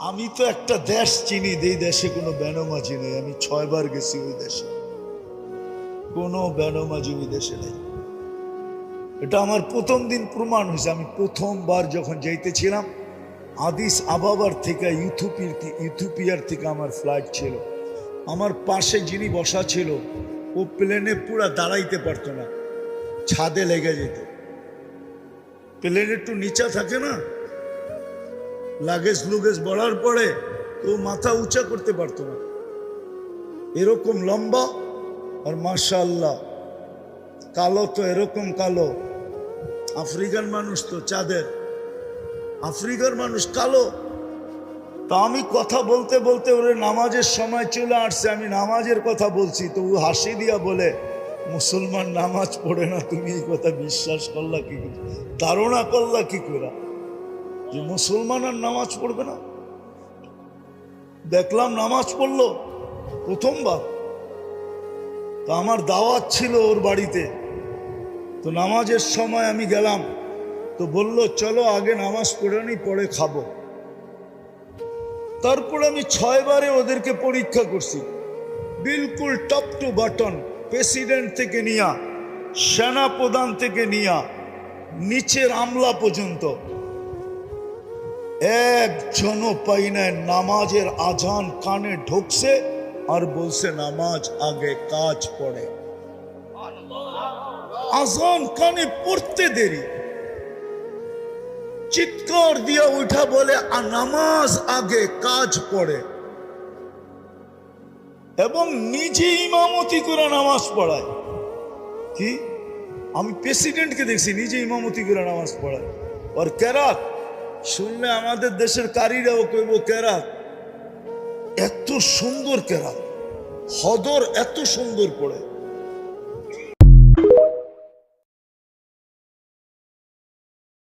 আমি তো একটা দেশ চিনি, এই দেশে কোনো বেনমাজি নেই। আমি 6 বার গেছি ওই দেশে, কোনো বেনমাজি ওই দেশে নেই। এটা আমার প্রথম দিন প্রমাণ হয়েছে। আমি প্রথমবার যখন যাইতেছিলাম আদিস আবাবার থেকে ইথিওপিয়ার থেকে আমার ফ্লাইট ছিল। আমার পাশে যিনি বসা ছিল ও প্লেনে পুরা দাঁড়াইতে পারতো না, ছাদে লেগে যেত। প্লেন একটু নিচা থাকে না, লাগেজ লুগেজ বড়ার পরে তো মাথা উঁচা করতে পারতো না, এরকম লম্বা। আর মাশাআল্লাহ কালো তো এরকম কালো, আফ্রিকান মানুষ তো চাঁদের, আফ্রিকার মানুষ কালো। তা আমি কথা বলতে বলতে ওরে নামাজের সময় চলে আসছে, আমি নামাজের কথা বলছি তো ও হাসি দিয়া বলে, মুসলমান নামাজ পড়ে না, তুমি এই কথা বিশ্বাস করলা কি করে, ধারণা করলা কি করে যে মুসলমান আর নামাজ পড়বে না? দেখলাম নামাজ পড়লো প্রথমবার। তো আমার দাওয়াত ছিল ওর বাড়িতে, তো নামাজের সময় আমি গেলাম, তো বলল চলো আগে নামাজ পড়ে নি পরে খাবো। তারপর আমি 6 বারে ওদেরকে পরীক্ষা করছি, বিলকুল টপ টু বাটন, প্রেসিডেন্ট থেকে নিয়া, সেনা প্রধান থেকে নিয়া, নিচের আমলা পর্যন্ত একজনও পাই নাই নামাজের আজান কানে ঢুকছে আর বলছে নামাজ আগে কাজ পড়ে। আজান কানে পড়তে দেরি, চিৎকার দিয়া উঠা বলে নামাজ আগে কাজ পড়ে, এবং নিজে ইমামতি করে নামাজ পড়ায়। কি আমি প্রেসিডেন্টকে দেখছি নিজে ইমামতি করে নামাজ পড়ায়। আর কেরাত শুনলে আমাদের দেশের কারীরাও কইব কেরাত, এত সুন্দর কেরাত, হদর এত সুন্দর পড়ে।